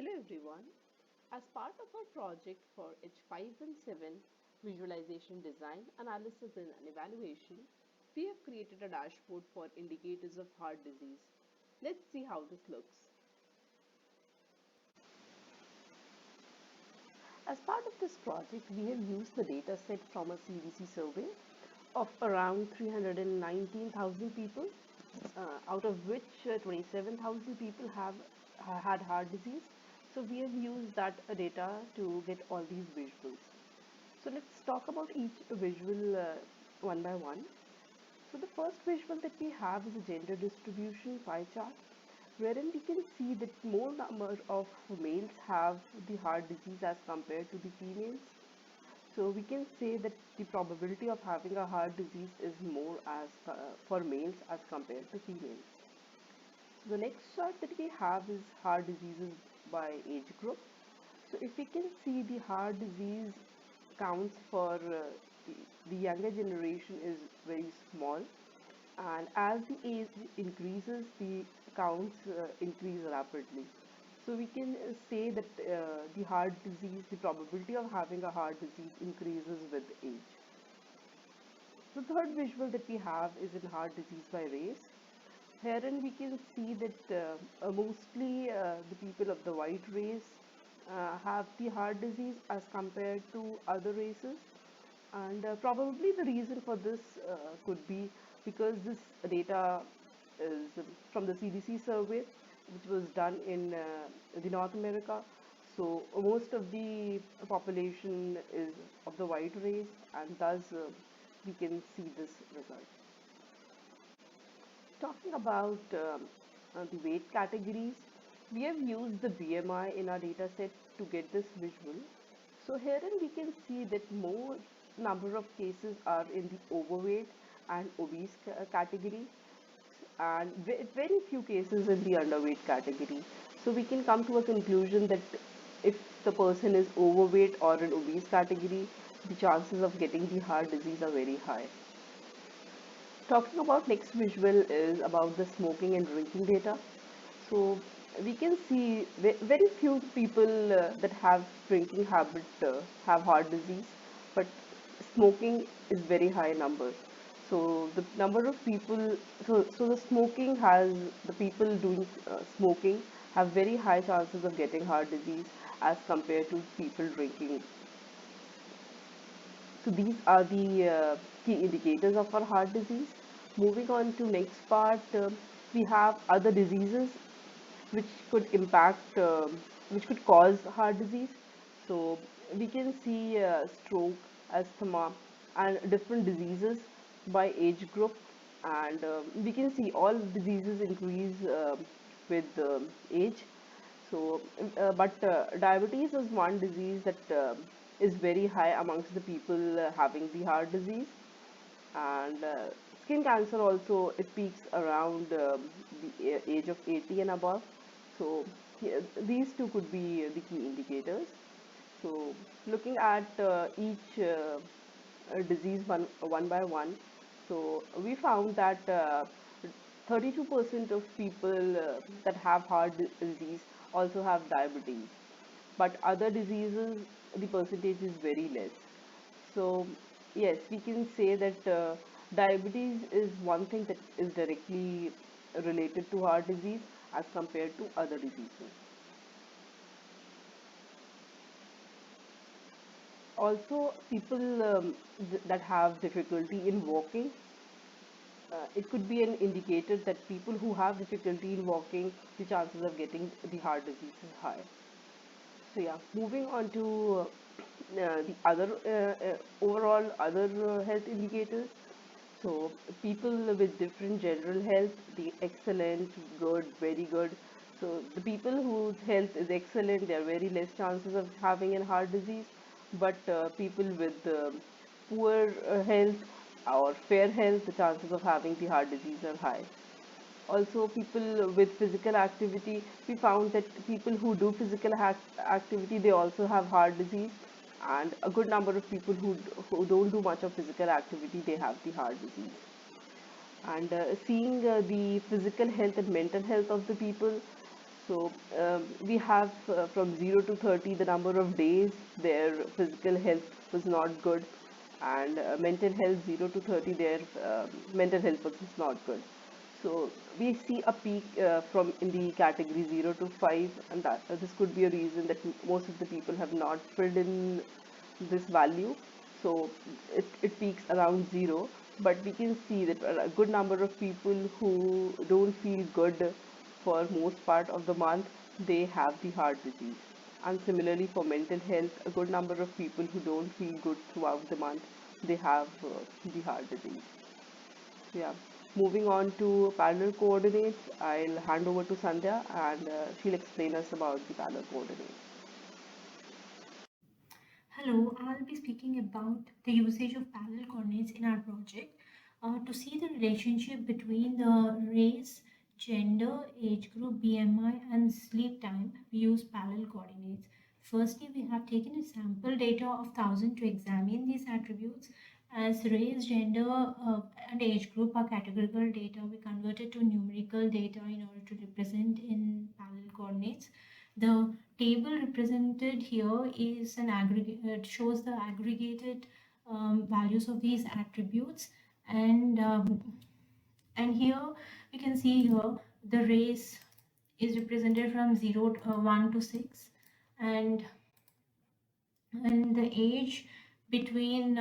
Hello everyone. As part of our project for H517 Visualization Design, Analysis and Evaluation, we have created a dashboard for indicators of heart disease. Let's see how this looks. As part of this project, we have used the data set from a CDC survey of around 319,000 people, out of which 27,000 people have had heart disease. So we have used that data to get all these visuals. So let's talk about each visual one by one. So the first visual that we have is a gender distribution pie chart, wherein we can see that more number of males have the heart disease as compared to the females. So we can say that the probability of having a heart disease is more for males as compared to females. The next chart that we have is heart diseases by age group. So if we can see, the heart disease counts for the younger generation is very small, and as the age increases, the counts increase rapidly. So we can say that the heart disease, the probability of having a heart disease increases with age. The third visual that we have is in heart disease by race. Herein we can see that mostly the people of the white race have the heart disease as compared to other races, and probably the reason for this could be because this data is from the CDC survey, which was done in the North America. So most of the population is of the white race, and thus we can see this result. Talking about the weight categories, we have used the BMI in our data set to get this visual. So herein we can see that more number of cases are in the overweight and obese category, and very few cases in the underweight category. So we can come to a conclusion that if the person is overweight or in obese category, the chances of getting the heart disease are very high. Talking about next visual is about the smoking and drinking data. So we can see very few people that have drinking habit have heart disease, but smoking is very high number. So the number of people, so the smoking has, the people doing smoking have very high chances of getting heart disease as compared to people drinking. So these are the key indicators of our heart disease. Moving on to next part, we have other diseases which could impact, which could cause heart disease. So we can see stroke, asthma, and different diseases by age group, and we can see all diseases increase with age. So, but diabetes is one disease that is very high amongst the people having the heart disease, and skin cancer also, it peaks around the age of 80 and above. So these two could be the key indicators. So looking at each disease one by one, so we found that 32% of people that have heart disease also have diabetes, but other diseases, the percentage is very less. So yes, we can say that diabetes is one thing that is directly related to heart disease as compared to other diseases. Also, people that have difficulty in walking, it could be an indicator that people who have difficulty in walking, the chances of getting the heart disease is high. So yeah, moving on to the other overall other health indicators. So people with different general health, the excellent, good, very good. So the people whose health is excellent, there are very less chances of having a heart disease. But people with poor health or fair health, the chances of having the heart disease are high. Also, people with physical activity, we found that people who do physical activity, they also have heart disease, and a good number of people who don't do much of physical activity, they have the heart disease. And seeing the physical health and mental health of the people, So we have from 0 to 30 the number of days their physical health was not good, and mental health 0 to 30 their mental health was not good. So we see a peak from in the category 0 to 5, and that this could be a reason that most of the people have not filled in this value. So it peaks around 0, but we can see that a good number of people who don't feel good for most part of the month, they have the heart disease. And similarly for mental health, a good number of people who don't feel good throughout the month, they have the heart disease. Yeah. Moving on to parallel coordinates, I'll hand over to Sandhya, and she'll explain us about the parallel coordinates. Hello, I'll be speaking about the usage of parallel coordinates in our project to see the relationship between the race, gender, age group, BMI, and sleep time. We use parallel coordinates. Firstly, we have taken a sample data of 1,000 to examine these attributes. As race, gender, and age group are categorical data, we converted to numerical data in order to represent in parallel coordinates. The table represented here is an aggregate, it shows the aggregated values of these attributes, and here we can see here the race is represented from 0 to, 1 to 6, and the age between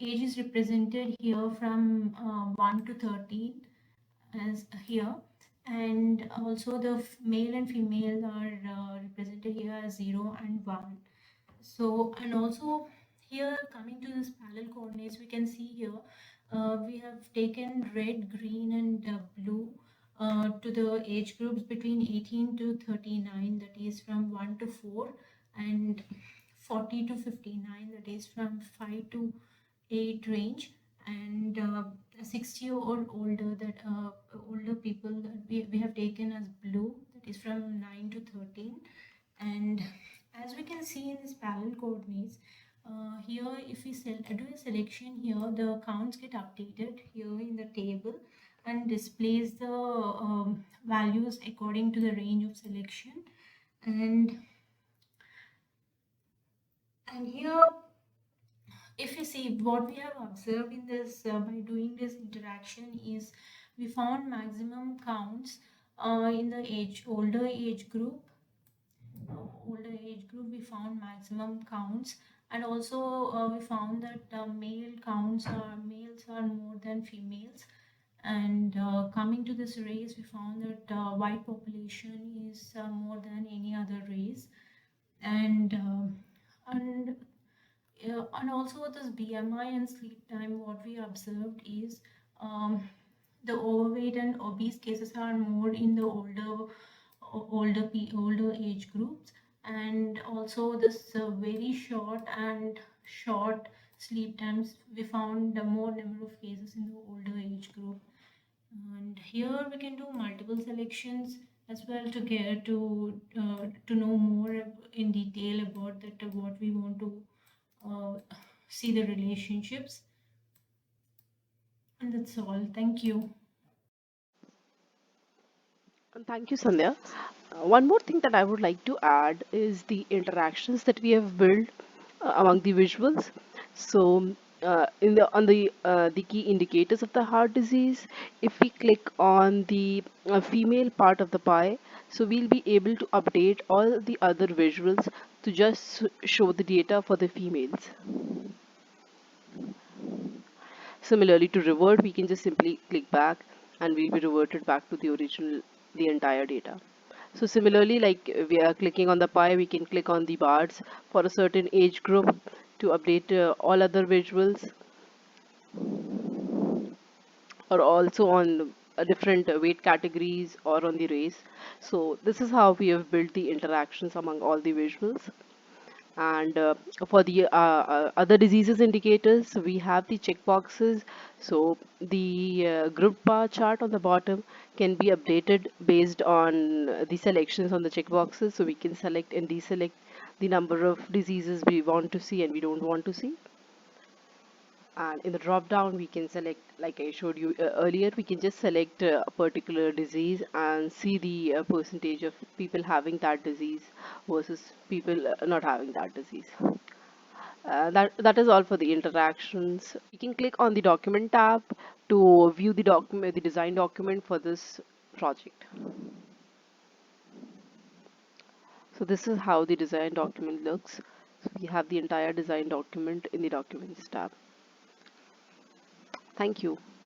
age is represented here from 1 to 13 as here, and also the male and female are represented here as 0 and 1. So, and also here coming to this parallel coordinates, we can see here we have taken red, green, and blue to the age groups between 18 to 39, that is from 1 to 4, and 40 to 59, that is from 5 to 8 range, and 60 or older, that older people that we have taken as blue, that is from 9 to 13. And as we can see in this parallel coordinates, here if we do a selection here, the counts get updated here in the table and displays the values according to the range of selection. And here, if you see, what we have observed in this by doing this interaction is we found maximum counts in the older age group. We found maximum counts, and also we found that males are more than females. And coming to this race, we found that white population is more than any other race. And and and also this BMI and sleep time, what we observed is the overweight and obese cases are more in the older age groups, and also this very short sleep times, we found the more number of cases in the older age group. And here we can do multiple selections as well to get to know more in detail about that what we want to uh, see the relationships. And that's all. Thank you. And thank you, Sandhya. One more thing that I would like to add is the interactions that we have built among the visuals. So, in the key indicators of the heart disease, if we click on the female part of the pie, so we'll be able to update all the other visuals to just show the data for the females. Similarly, to revert, we can just simply click back and we'll be reverted back to the original, the entire data. So similarly, like we are clicking on the pie, we can click on the bars for a certain age group to update all other visuals, or also on different weight categories or on the race. So this is how we have built the interactions among all the visuals. And for the other diseases indicators, we have the checkboxes. So the group bar chart on the bottom can be updated based on the selections on the checkboxes. So we can select and deselect the number of diseases we want to see and we don't want to see. And in the drop down we can select, like I showed you earlier, we can just select a particular disease and see the percentage of people having that disease versus people not having that disease. That is all for the interactions. You can click on the document tab to view the document, the design document for this project. So this is how the design document looks. So we have the entire design document in the documents tab. Thank you.